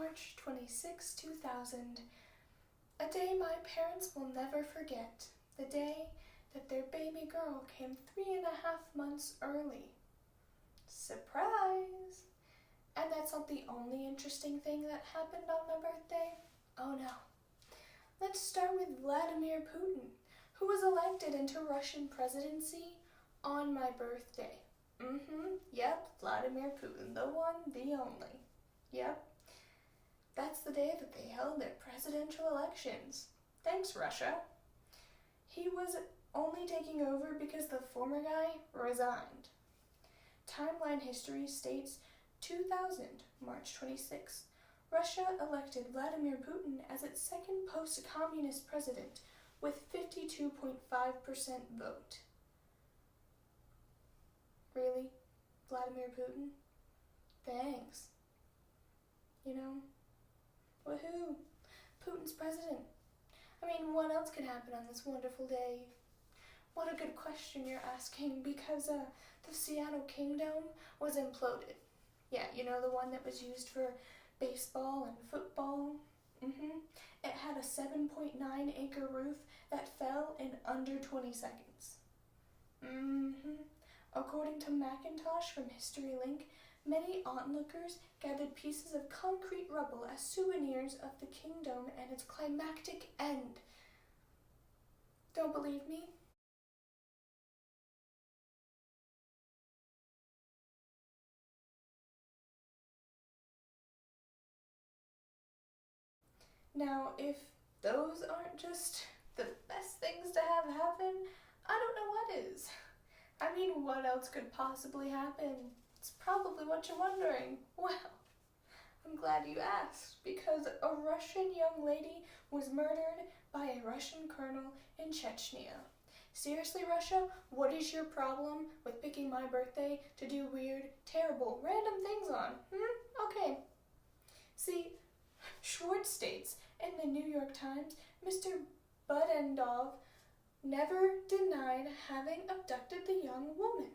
March 26, 2000. A day my parents will never forget. The day that their baby girl came 3.5 months early. Surprise! And that's not the only interesting thing that happened on my birthday. Oh no. Let's start with Vladimir Putin, who was elected into Russian presidency on my birthday. Yep, Vladimir Putin, the one, the only. Yep. That's the day that they held their presidential elections. Thanks, Russia. He was only taking over because the former guy resigned. Timeline history states 2000, March 26. Russia elected Vladimir Putin as its second post-communist president with 52.5% vote. Really? Vladimir Putin? Thanks. You know, woohoo! Putin's president. I mean, what else could happen on this wonderful day? What a good question you're asking, because the Seattle Kingdom was imploded. Yeah, you know, the one that was used for baseball and football. It had a 7.9-acre roof that fell in under 20 seconds. According to Macintosh from HistoryLink, many onlookers gathered pieces of concrete rubble as souvenirs of the kingdom and its climactic end. Don't believe me? Now, if those aren't just the best things to have happen, I don't know what is. I mean, what else could possibly happen? It's probably what you're wondering. Well, I'm glad you asked, because a Russian young lady was murdered by a Russian colonel in Chechnya. Seriously, Russia, what is your problem with picking my birthday to do weird, terrible, random things on? Okay. See, Schwartz states in the New York Times, Mr. Budendov never denied having abducted the young woman.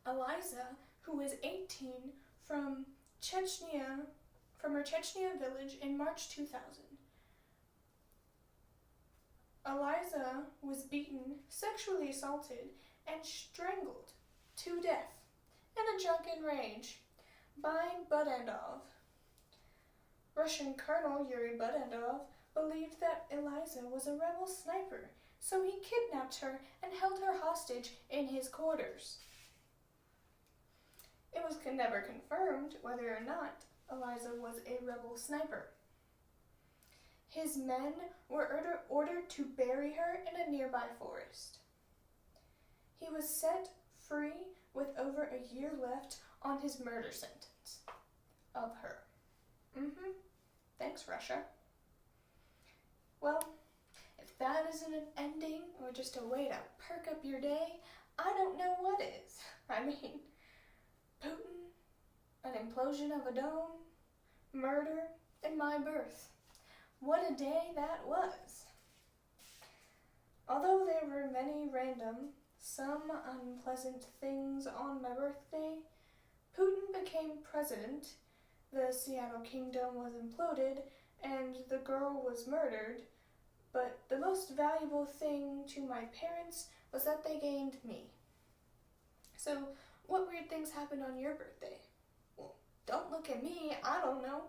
Eliza, who was 18, from her Chechnya village in March 2000. Eliza was beaten, sexually assaulted, and strangled to death in a drunken rage by Budendov. Russian Colonel Yuri Budendov believed that Eliza was a rebel sniper, so he kidnapped her and held her hostage in his quarters. It was never confirmed whether or not Eliza was a rebel sniper. His men were ordered to bury her in a nearby forest. He was set free with over a year left on his murder sentence of her. Thanks, Russia. Well, if that isn't an ending or just a way to perk up your day, I don't know what is. I mean, Putin, an implosion of a dome, murder, and my birth. What a day that was. Although there were many random, some unpleasant things on my birthday, Putin became president, the Seattle Kingdom was imploded, and the girl was murdered, but the most valuable thing to my parents was that they gained me. So, what weird things happened on your birthday? Well, don't look at me, I don't know.